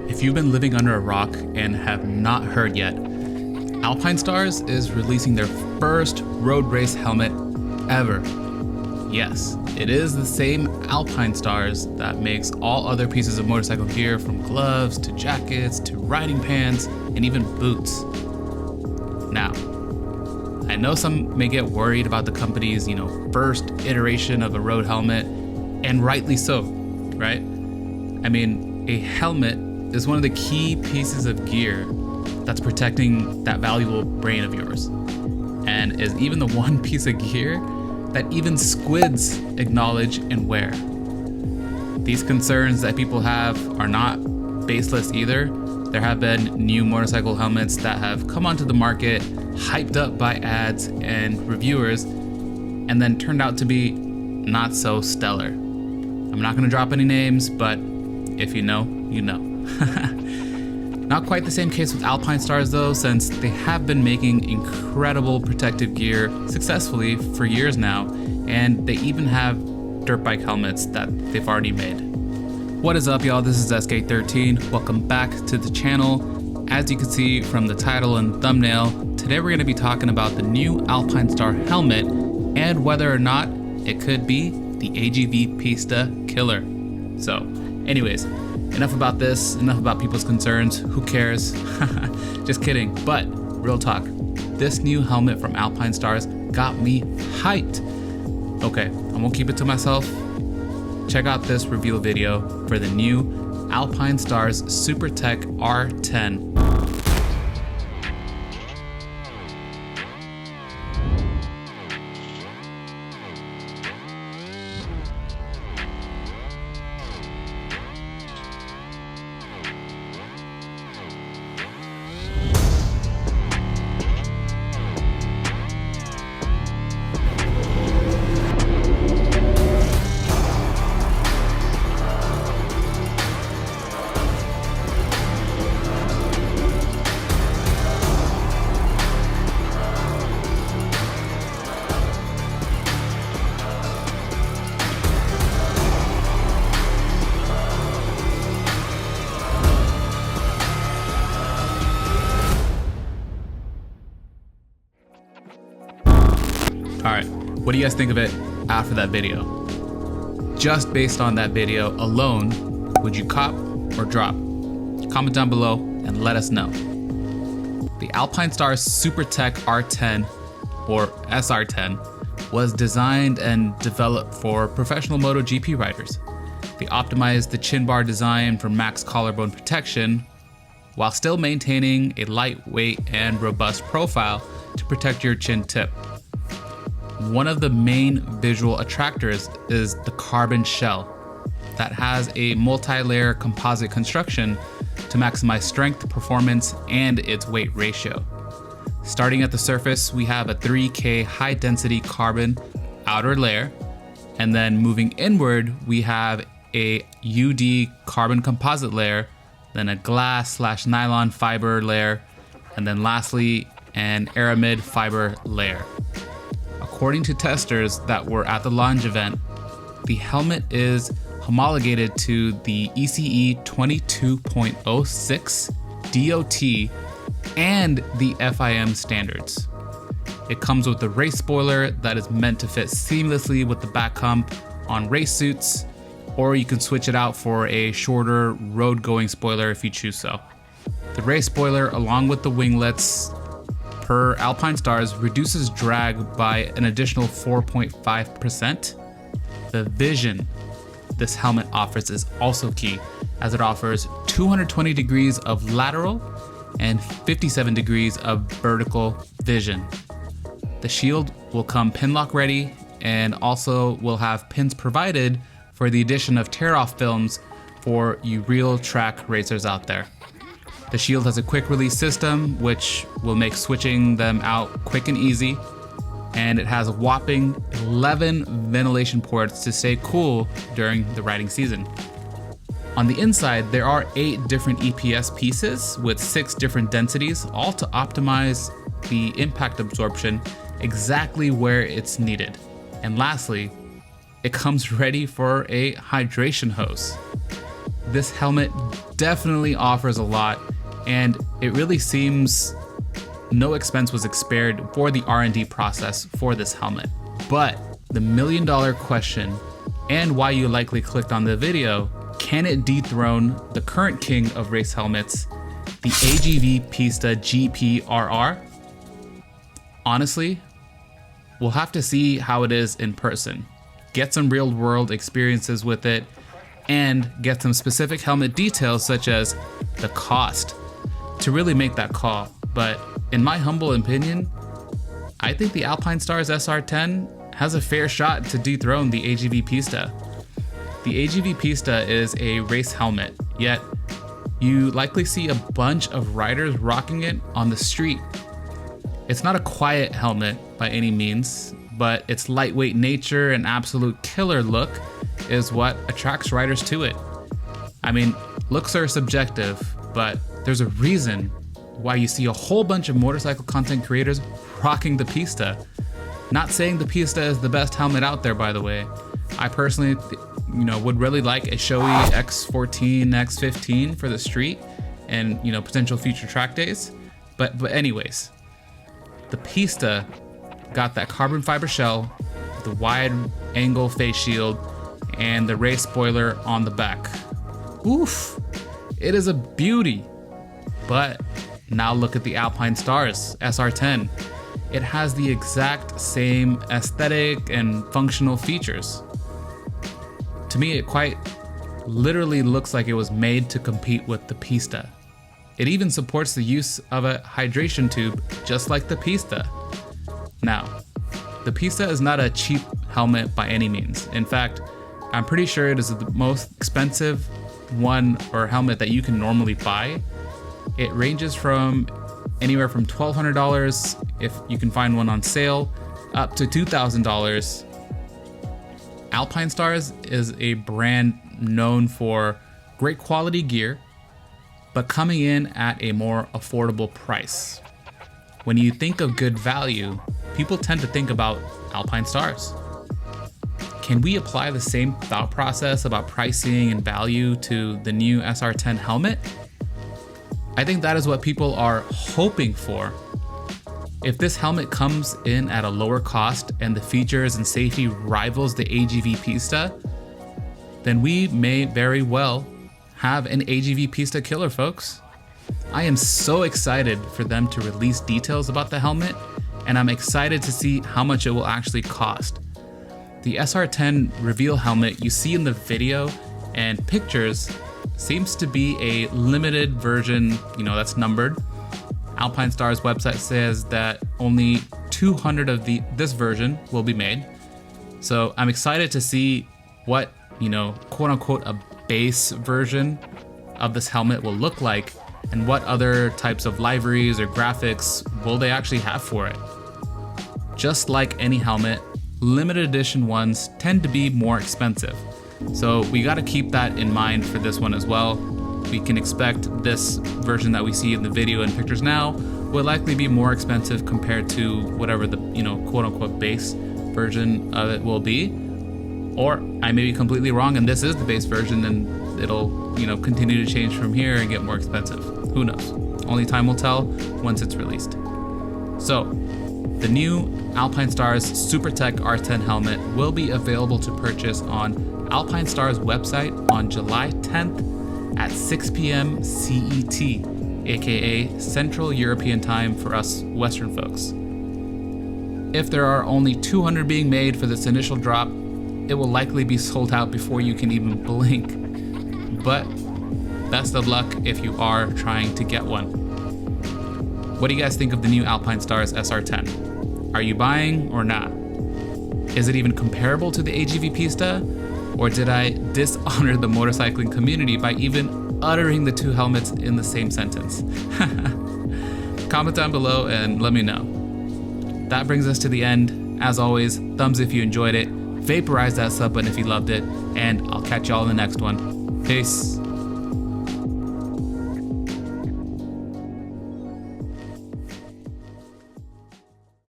If you've been living under a rock and have not heard yet, Alpinestars is releasing their first road race helmet ever. Yes, it is the same Alpinestars that makes all other pieces of motorcycle gear, from gloves to jackets to riding pants and even boots. Now, I know some may get worried about the company's, first iteration of a road helmet, and rightly so, right? I mean, a helmet is one of the key pieces of gear that's protecting that valuable brain of yours, and is even the one piece of gear that even squids acknowledge and wear. These concerns that people have are not baseless either. There have been new motorcycle helmets that have come onto the market, hyped up by ads and reviewers, and then turned out to be not so stellar. I'm not gonna drop any names, but if you know, you know. Not quite the same case with Alpinestars though, since they have been making incredible protective gear successfully for years now, and they even have dirt bike helmets that they've already made. What is up, y'all? This is SK13. Welcome back to the channel. As you can see from the title and thumbnail, today we're going to be talking about the new Alpinestars helmet and whether or not it could be the AGV Pista killer. So anyways, enough about this, enough about people's concerns. Who cares? Just kidding. But real talk, this new helmet from Alpinestars got me hyped. Okay, I won't keep it to myself. Check out this reveal video for the new Alpinestars SuperTech R10. Alright, what do you guys think of it after that video? Just based on that video alone, would you cop or drop? Comment down below and let us know. The Alpinestars SuperTech R10, or SR10, was designed and developed for professional MotoGP riders. They optimized the chin bar design for max collarbone protection, while still maintaining a lightweight and robust profile to protect your chin tip. One of the main visual attractors is the carbon shell that has a multi-layer composite construction to maximize strength, performance, and its weight ratio. Starting at the surface, we have a 3K high-density carbon outer layer, and then moving inward, we have a UD carbon composite layer, then a glass/nylon fiber layer, and then lastly, an aramid fiber layer. According to testers that were at the launch event, the helmet is homologated to the ECE 22.06 DOT and the FIM standards. It comes with a race spoiler that is meant to fit seamlessly with the back hump on race suits, or you can switch it out for a shorter road-going spoiler if you choose so. The race spoiler, along with the winglets, per Alpinestars, reduces drag by an additional 4.5%. The vision this helmet offers is also key, as it offers 220 degrees of lateral and 57 degrees of vertical vision. The shield will come pinlock ready and also will have pins provided for the addition of tear-off films for you real track racers out there. The shield has a quick release system, which will make switching them out quick and easy, and it has a whopping 11 ventilation ports to stay cool during the riding season. On the inside, there are 8 different EPS pieces with 6 different densities, all to optimize the impact absorption exactly where it's needed. And lastly, it comes ready for a hydration hose. this helmet definitely offers a lot, and it really seems no expense was spared for the R&D process for this helmet. But the million-dollar question, and why you likely clicked on the video, can it dethrone the current king of race helmets, the AGV Pista GP-RR? Honestly, we'll have to see how it is in person, get some real-world experiences with it, and get some specific helmet details such as the cost to really make that call. But in my humble opinion, I think the Alpinestars SR10 has a fair shot to dethrone the AGV Pista. The AGV Pista is a race helmet, yet you likely see a bunch of riders rocking it on the street. It's not a quiet helmet by any means, but its lightweight nature and absolute killer look is what attracts riders to it. I mean, looks are subjective, but there's a reason why you see a whole bunch of motorcycle content creators rocking the Pista. Not saying the Pista is the best helmet out there, by the way. I personally, would really like a showy X14, X15 for the street and, potential future track days. But anyways, the Pista got that carbon fiber shell, the wide angle face shield, and the race spoiler on the back. Oof, it is a beauty. But now look at the Alpinestars SR10. It has the exact same aesthetic and functional features. To me, it quite literally looks like it was made to compete with the Pista. It even supports the use of a hydration tube, just like the Pista. Now, the Pista is not a cheap helmet by any means. In fact, I'm pretty sure it is the most expensive one or helmet that you can normally buy. It ranges from anywhere from $1,200 if you can find one on sale, up to $2,000. Alpinestars is a brand known for great quality gear, but coming in at a more affordable price. When you think of good value, people tend to think about Alpinestars. Can we apply the same thought process about pricing and value to the new SR10 helmet? I think that is what people are hoping for. If this helmet comes in at a lower cost and the features and safety rivals the AGV Pista, then we may very well have an AGV Pista killer, folks. I am so excited for them to release details about the helmet, and I'm excited to see how much it will actually cost. The SR10 reveal helmet you see in the video and pictures seems to be a limited version, that's numbered. Alpinestars website says that only 200 of this version will be made. So I'm excited to see what, quote unquote, a base version of this helmet will look like, and what other types of liveries or graphics will they actually have for it. Just like any helmet, limited edition ones tend to be more expensive. So we got to keep that in mind for this one as well. We can expect this version that we see in the video and pictures now will likely be more expensive compared to whatever the, quote unquote base version of it will be. Or I may be completely wrong and this is the base version and it'll, continue to change from here and get more expensive. Who knows? Only time will tell once it's released. So the new Alpinestars SuperTech R10 helmet will be available to purchase on Alpinestars website on July 10th at 6 p.m. CET, aka Central European Time for us Western folks. If there are only 200 being made for this initial drop, it will likely be sold out before you can even blink. But best of luck if you are trying to get one. What do you guys think of the new Alpinestars SR10? Are you buying or not? Is it even comparable to the AGV Pista? Or did I dishonor the motorcycling community by even uttering the two helmets in the same sentence? Comment down below and let me know. That brings us to the end. As always, thumbs if you enjoyed it, vaporize that sub button if you loved it, and I'll catch y'all in the next one. Peace.